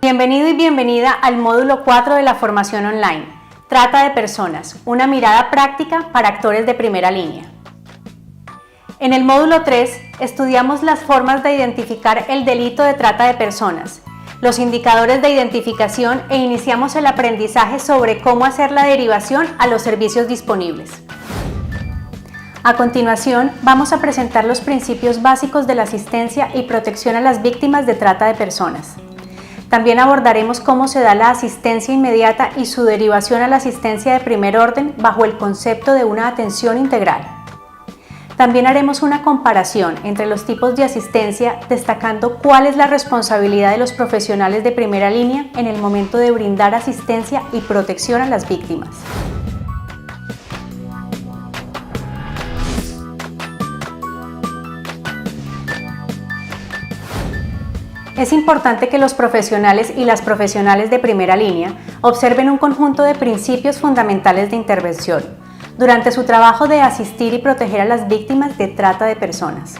Bienvenido y bienvenida al módulo 4 de la formación online, Trata de Personas, una mirada práctica para actores de primera línea. En el módulo 3 estudiamos las formas de identificar el delito de trata de personas, los indicadores de identificación e iniciamos el aprendizaje sobre cómo hacer la derivación a los servicios disponibles. A continuación, vamos a presentar los principios básicos de la asistencia y protección a las víctimas de trata de personas. También abordaremos cómo se da la asistencia inmediata y su derivación a la asistencia de primer orden bajo el concepto de una atención integral. También haremos una comparación entre los tipos de asistencia, destacando cuál es la responsabilidad de los profesionales de primera línea en el momento de brindar asistencia y protección a las víctimas. Es importante que los profesionales y las profesionales de primera línea observen un conjunto de principios fundamentales de intervención durante su trabajo de asistir y proteger a las víctimas de trata de personas.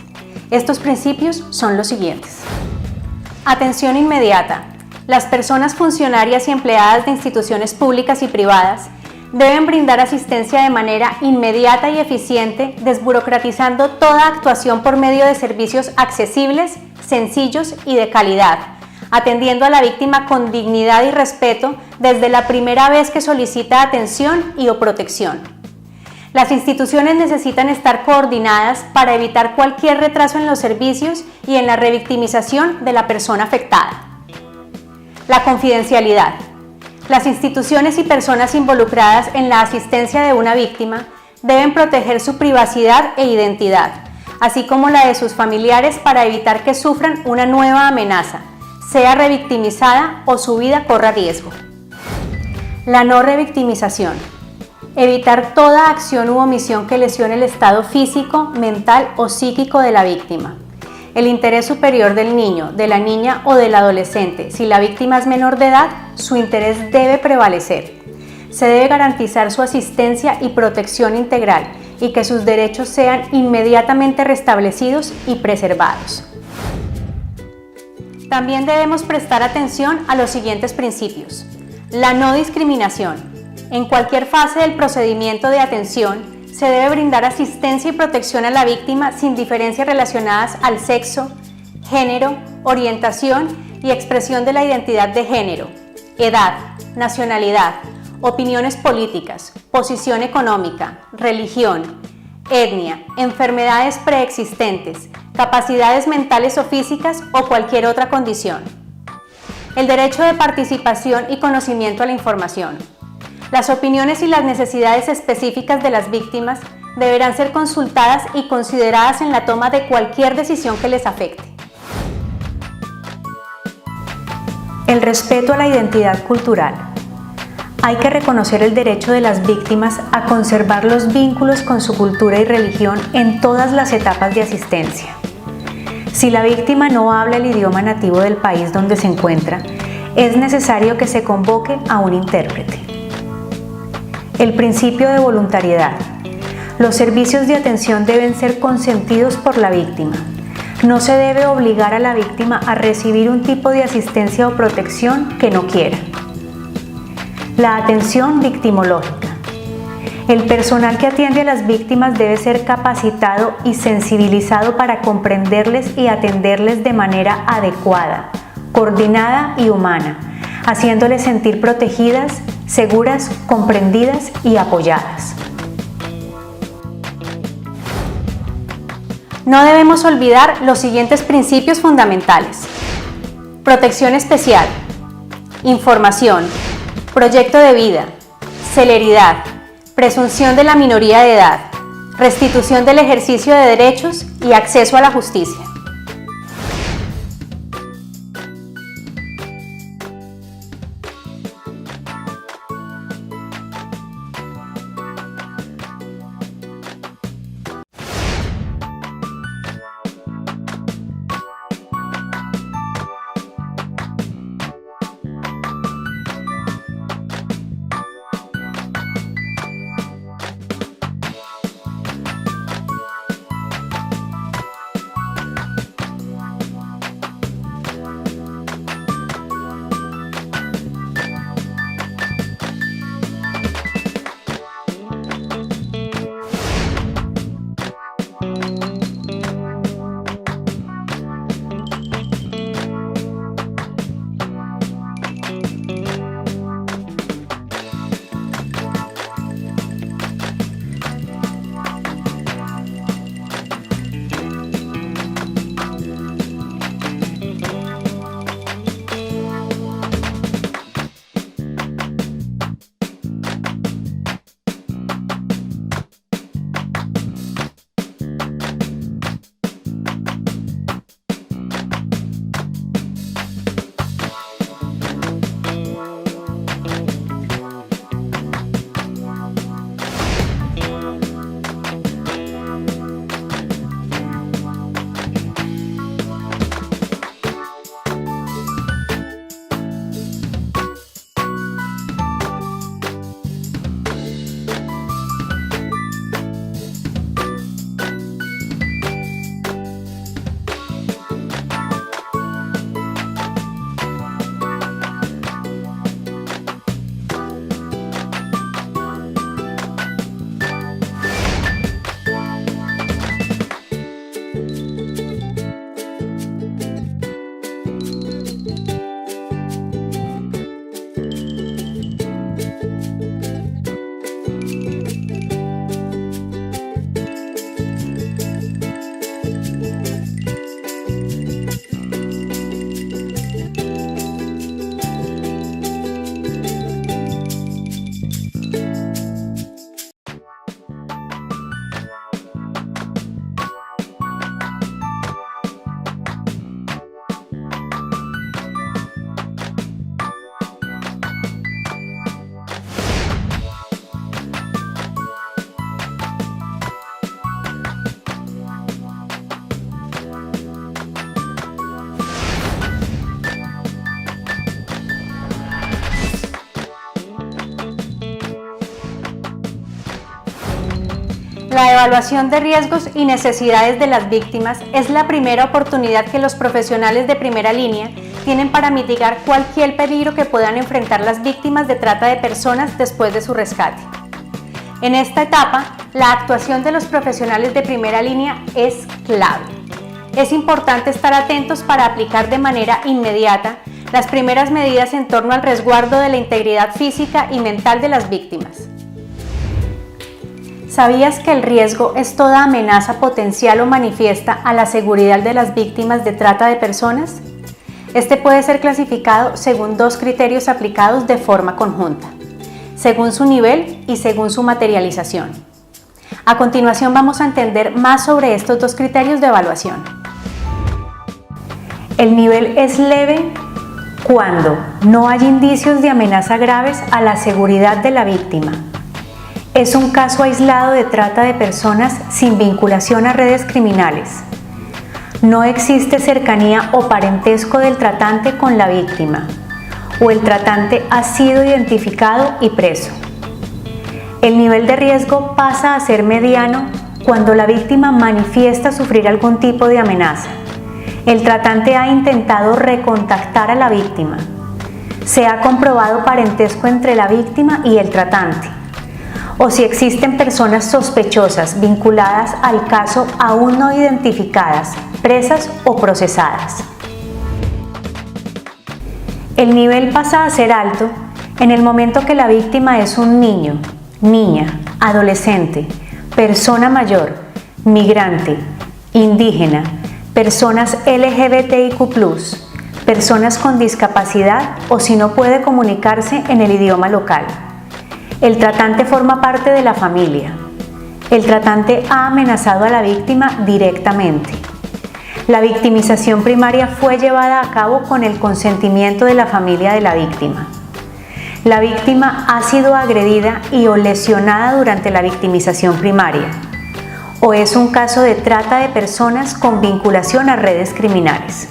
Estos principios son los siguientes. Atención inmediata. Las personas funcionarias y empleadas de instituciones públicas y privadas deben brindar asistencia de manera inmediata y eficiente, desburocratizando toda actuación por medio de servicios accesibles, sencillos y de calidad, atendiendo a la víctima con dignidad y respeto desde la primera vez que solicita atención y o protección. Las instituciones necesitan estar coordinadas para evitar cualquier retraso en los servicios y en la revictimización de la persona afectada. La confidencialidad. Las instituciones y personas involucradas en la asistencia de una víctima deben proteger su privacidad e identidad, así como la de sus familiares para evitar que sufran una nueva amenaza, sea revictimizada o su vida corra riesgo. La no revictimización. Evitar toda acción u omisión que lesione el estado físico, mental o psíquico de la víctima. El interés superior del niño, de la niña o del adolescente. Si la víctima es menor de edad, su interés debe prevalecer. Se debe garantizar su asistencia y protección integral y que sus derechos sean inmediatamente restablecidos y preservados. También debemos prestar atención a los siguientes principios. La no discriminación. En cualquier fase del procedimiento de atención, se debe brindar asistencia y protección a la víctima sin diferencias relacionadas al sexo, género, orientación y expresión de la identidad de género, edad, nacionalidad, opiniones políticas, posición económica, religión, etnia, enfermedades preexistentes, capacidades mentales o físicas o cualquier otra condición. El derecho de participación y conocimiento a la información. Las opiniones y las necesidades específicas de las víctimas deberán ser consultadas y consideradas en la toma de cualquier decisión que les afecte. El respeto a la identidad cultural. Hay que reconocer el derecho de las víctimas a conservar los vínculos con su cultura y religión en todas las etapas de asistencia. Si la víctima no habla el idioma nativo del país donde se encuentra, es necesario que se convoque a un intérprete. El principio de voluntariedad. Los servicios de atención deben ser consentidos por la víctima. No se debe obligar a la víctima a recibir un tipo de asistencia o protección que no quiera. La atención victimológica. El personal que atiende a las víctimas debe ser capacitado y sensibilizado para comprenderles y atenderles de manera adecuada, coordinada y humana, haciéndoles sentir protegidas, seguras, comprendidas y apoyadas. No debemos olvidar los siguientes principios fundamentales. Protección especial, información, proyecto de vida, celeridad, presunción de la minoría de edad, restitución del ejercicio de derechos y acceso a la justicia. La evaluación de riesgos y necesidades de las víctimas es la primera oportunidad que los profesionales de primera línea tienen para mitigar cualquier peligro que puedan enfrentar las víctimas de trata de personas después de su rescate. En esta etapa, la actuación de los profesionales de primera línea es clave. Es importante estar atentos para aplicar de manera inmediata las primeras medidas en torno al resguardo de la integridad física y mental de las víctimas. ¿Sabías que el riesgo es toda amenaza potencial o manifiesta a la seguridad de las víctimas de trata de personas? Este puede ser clasificado según dos criterios aplicados de forma conjunta, según su nivel y según su materialización. A continuación vamos a entender más sobre estos dos criterios de evaluación. El nivel es leve cuando no hay indicios de amenaza graves a la seguridad de la víctima. Es un caso aislado de trata de personas sin vinculación a redes criminales. No existe cercanía o parentesco del tratante con la víctima, o el tratante ha sido identificado y preso. El nivel de riesgo pasa a ser mediano cuando la víctima manifiesta sufrir algún tipo de amenaza. El tratante ha intentado recontactar a la víctima. Se ha comprobado parentesco entre la víctima y el tratante. O si existen personas sospechosas vinculadas al caso aún no identificadas, presas o procesadas. El nivel pasa a ser alto en el momento que la víctima es un niño, niña, adolescente, persona mayor, migrante, indígena, personas LGBTIQ+, personas con discapacidad o si no puede comunicarse en el idioma local. El tratante forma parte de la familia. El tratante ha amenazado a la víctima directamente. La victimización primaria fue llevada a cabo con el consentimiento de la familia de la víctima. La víctima ha sido agredida y o lesionada durante la victimización primaria. O es un caso de trata de personas con vinculación a redes criminales.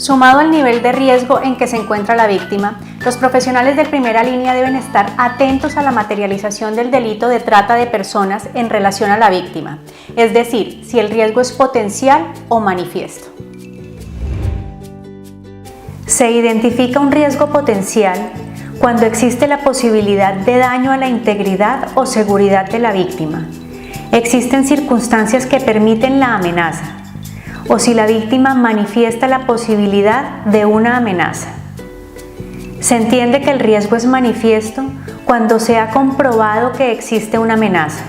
Sumado al nivel de riesgo en que se encuentra la víctima, los profesionales de primera línea deben estar atentos a la materialización del delito de trata de personas en relación a la víctima, es decir, si el riesgo es potencial o manifiesto. Se identifica un riesgo potencial cuando existe la posibilidad de daño a la integridad o seguridad de la víctima. Existen circunstancias que permiten la amenaza, o si la víctima manifiesta la posibilidad de una amenaza. Se entiende que el riesgo es manifiesto cuando se ha comprobado que existe una amenaza.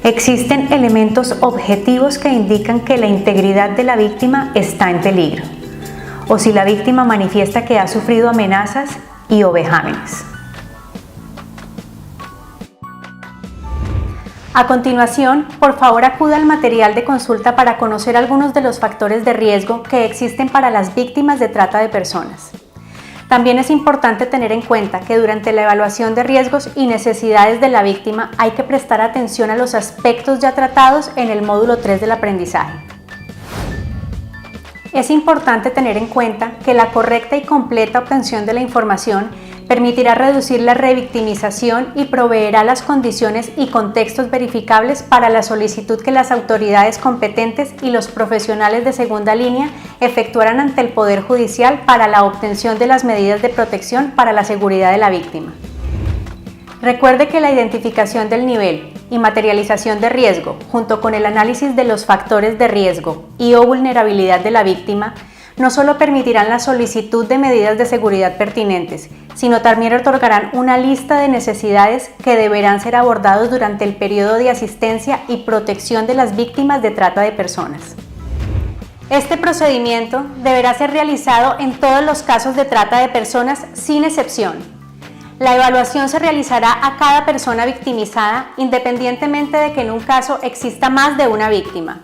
Existen elementos objetivos que indican que la integridad de la víctima está en peligro, o si la víctima manifiesta que ha sufrido amenazas y o vejámenes. A continuación, por favor acuda al material de consulta para conocer algunos de los factores de riesgo que existen para las víctimas de trata de personas. También es importante tener en cuenta que durante la evaluación de riesgos y necesidades de la víctima hay que prestar atención a los aspectos ya tratados en el módulo 3 del aprendizaje. Es importante tener en cuenta que la correcta y completa obtención de la información permitirá reducir la revictimización y proveerá las condiciones y contextos verificables para la solicitud que las autoridades competentes y los profesionales de segunda línea efectuarán ante el Poder Judicial para la obtención de las medidas de protección para la seguridad de la víctima. Recuerde que la identificación del nivel y materialización de riesgo, junto con el análisis de los factores de riesgo y o vulnerabilidad de la víctima, no solo permitirán la solicitud de medidas de seguridad pertinentes, sino también otorgarán una lista de necesidades que deberán ser abordados durante el periodo de asistencia y protección de las víctimas de trata de personas. Este procedimiento deberá ser realizado en todos los casos de trata de personas sin excepción. La evaluación se realizará a cada persona victimizada, independientemente de que en un caso exista más de una víctima.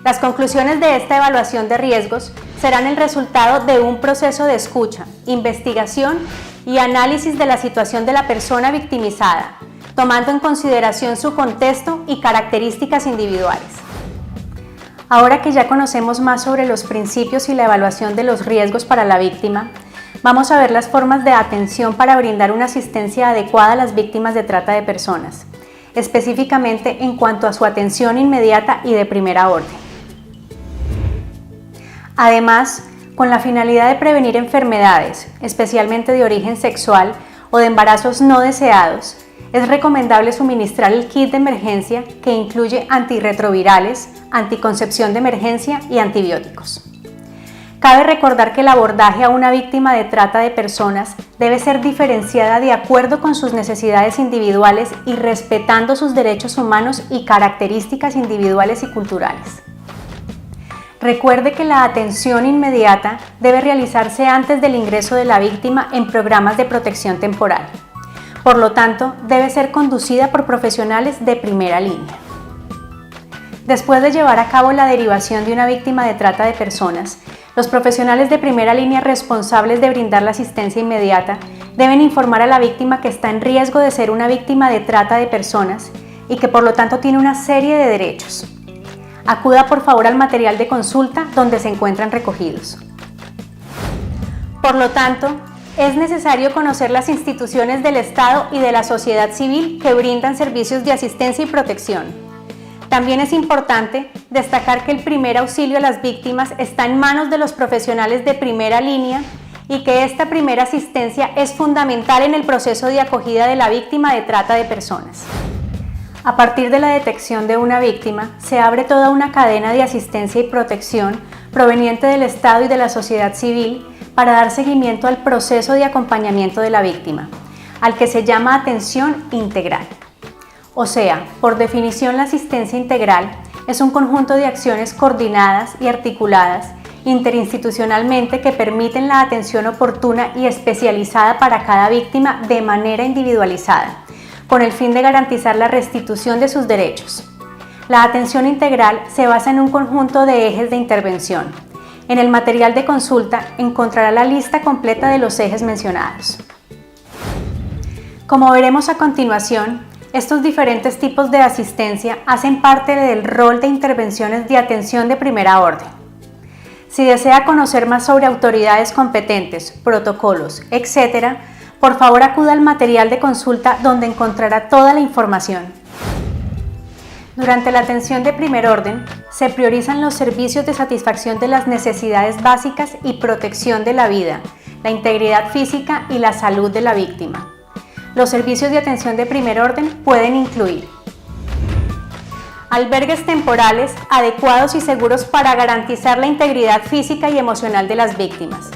Las conclusiones de esta evaluación de riesgos serán el resultado de un proceso de escucha, investigación y análisis de la situación de la persona victimizada, tomando en consideración su contexto y características individuales. Ahora que ya conocemos más sobre los principios y la evaluación de los riesgos para la víctima, Vamos a ver las formas de atención para brindar una asistencia adecuada a las víctimas de trata de personas, específicamente en cuanto a su atención inmediata y de primera orden. Además, con la finalidad de prevenir enfermedades, especialmente de origen sexual o de embarazos no deseados, es recomendable suministrar el kit de emergencia que incluye antirretrovirales, anticoncepción de emergencia y antibióticos. Cabe recordar que el abordaje a una víctima de trata de personas debe ser diferenciada de acuerdo con sus necesidades individuales y respetando sus derechos humanos y características individuales y culturales. Recuerde que la atención inmediata debe realizarse antes del ingreso de la víctima en programas de protección temporal. Por lo tanto, debe ser conducida por profesionales de primera línea. Después de llevar a cabo la derivación de una víctima de trata de personas, los profesionales de primera línea responsables de brindar la asistencia inmediata deben informar a la víctima que está en riesgo de ser una víctima de trata de personas y que por lo tanto tiene una serie de derechos. Acuda por favor al material de consulta donde se encuentran recogidos. Por lo tanto, es necesario conocer las instituciones del Estado y de la sociedad civil que brindan servicios de asistencia y protección. También es importante destacar que el primer auxilio a las víctimas está en manos de los profesionales de primera línea y que esta primera asistencia es fundamental en el proceso de acogida de la víctima de trata de personas. A partir de la detección de una víctima, se abre toda una cadena de asistencia y protección proveniente del Estado y de la sociedad civil para dar seguimiento al proceso de acompañamiento de la víctima, al que se llama atención integral. O sea, por definición, la asistencia integral es un conjunto de acciones coordinadas y articuladas interinstitucionalmente que permiten la atención oportuna y especializada para cada víctima de manera individualizada, con el fin de garantizar la restitución de sus derechos. La atención integral se basa en un conjunto de ejes de intervención. En el material de consulta encontrará la lista completa de los ejes mencionados. Como veremos a continuación, estos diferentes tipos de asistencia hacen parte del rol de intervenciones de atención de primera orden. Si desea conocer más sobre autoridades competentes, protocolos, etc., por favor acuda al material de consulta donde encontrará toda la información. Durante la atención de primer orden, se priorizan los servicios de satisfacción de las necesidades básicas y protección de la vida, la integridad física y la salud de la víctima. Los servicios de atención de primer orden pueden incluir albergues temporales adecuados y seguros para garantizar la integridad física y emocional de las víctimas.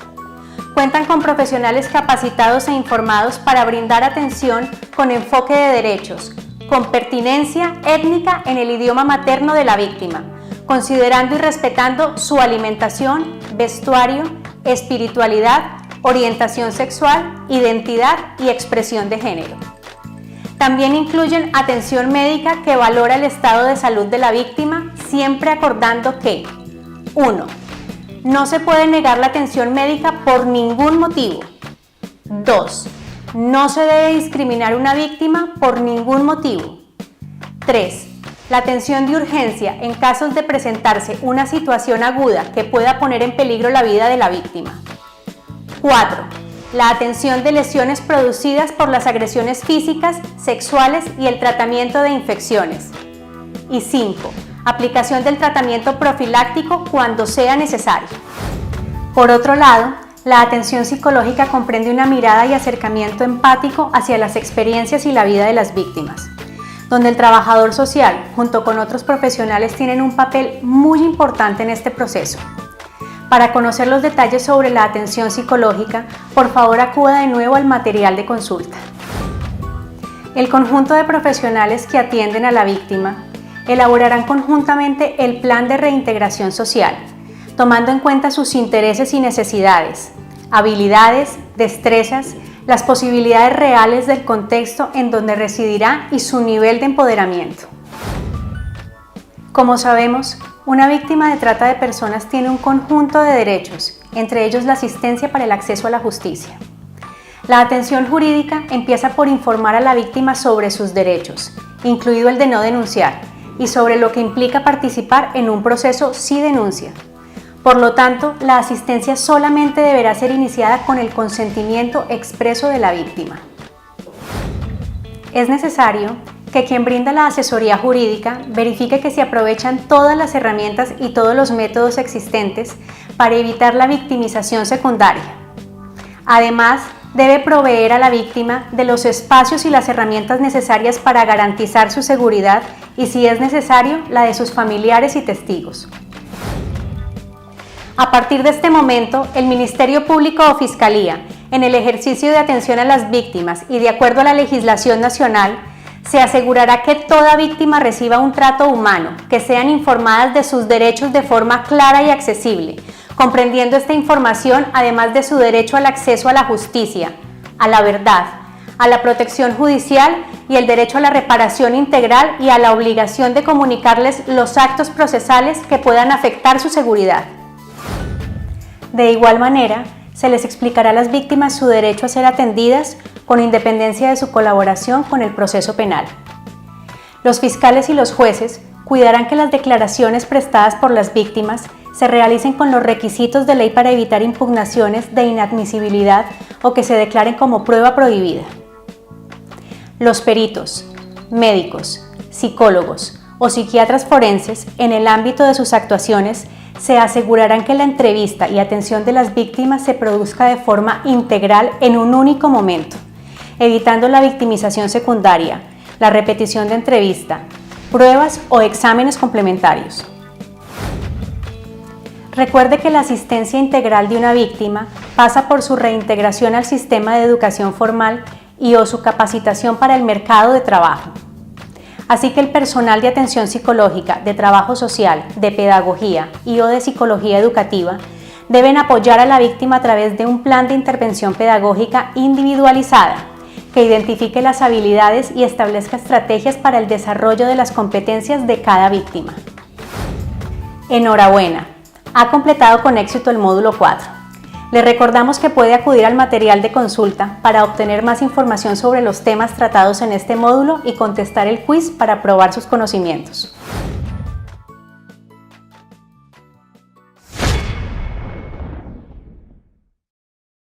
Cuentan con profesionales capacitados e informados para brindar atención con enfoque de derechos, con pertinencia étnica en el idioma materno de la víctima, considerando y respetando su alimentación, vestuario, espiritualidad, orientación sexual, identidad y expresión de género. También incluyen atención médica que valora el estado de salud de la víctima, siempre acordando que 1. No se puede negar la atención médica por ningún motivo. 2. No se debe discriminar a una víctima por ningún motivo. 3. La atención de urgencia en casos de presentarse una situación aguda que pueda poner en peligro la vida de la víctima. 4. La atención de lesiones producidas por las agresiones físicas, sexuales y el tratamiento de infecciones. Y 5. Aplicación del tratamiento profiláctico cuando sea necesario. Por otro lado, la atención psicológica comprende una mirada y acercamiento empático hacia las experiencias y la vida de las víctimas, donde el trabajador social, junto con otros profesionales, tienen un papel muy importante en este proceso. Para conocer los detalles sobre la atención psicológica, por favor acuda de nuevo al material de consulta. El conjunto de profesionales que atienden a la víctima elaborarán conjuntamente el plan de reintegración social, tomando en cuenta sus intereses y necesidades, habilidades, destrezas, las posibilidades reales del contexto en donde residirá y su nivel de empoderamiento. Como sabemos, una víctima de trata de personas tiene un conjunto de derechos, entre ellos la asistencia para el acceso a la justicia. La atención jurídica empieza por informar a la víctima sobre sus derechos, incluido el de no denunciar, y sobre lo que implica participar en un proceso si denuncia. Por lo tanto, la asistencia solamente deberá ser iniciada con el consentimiento expreso de la víctima. Es necesario que quien brinda la asesoría jurídica verifique que se aprovechan todas las herramientas y todos los métodos existentes para evitar la victimización secundaria. Además, debe proveer a la víctima de los espacios y las herramientas necesarias para garantizar su seguridad y, si es necesario, la de sus familiares y testigos. A partir de este momento, el Ministerio Público o Fiscalía, en el ejercicio de atención a las víctimas y de acuerdo a la legislación nacional, se asegurará que toda víctima reciba un trato humano, que sean informadas de sus derechos de forma clara y accesible, comprendiendo esta información además de su derecho al acceso a la justicia, a la verdad, a la protección judicial y el derecho a la reparación integral y a la obligación de comunicarles los actos procesales que puedan afectar su seguridad. De igual manera, se les explicará a las víctimas su derecho a ser atendidas con independencia de su colaboración con el proceso penal. Los fiscales y los jueces cuidarán que las declaraciones prestadas por las víctimas se realicen con los requisitos de ley para evitar impugnaciones de inadmisibilidad o que se declaren como prueba prohibida. Los peritos, médicos, psicólogos o psiquiatras forenses, en el ámbito de sus actuaciones, se asegurarán que la entrevista y atención de las víctimas se produzca de forma integral en un único momento, evitando la victimización secundaria, la repetición de entrevista, pruebas o exámenes complementarios. Recuerde que la asistencia integral de una víctima pasa por su reintegración al sistema de educación formal y/o su capacitación para el mercado de trabajo. Así que el personal de atención psicológica, de trabajo social, de pedagogía y/o de psicología educativa deben apoyar a la víctima a través de un plan de intervención pedagógica individualizada que identifique las habilidades y establezca estrategias para el desarrollo de las competencias de cada víctima. Enhorabuena, ha completado con éxito el módulo 4. Le recordamos que puede acudir al material de consulta para obtener más información sobre los temas tratados en este módulo y contestar el quiz para probar sus conocimientos.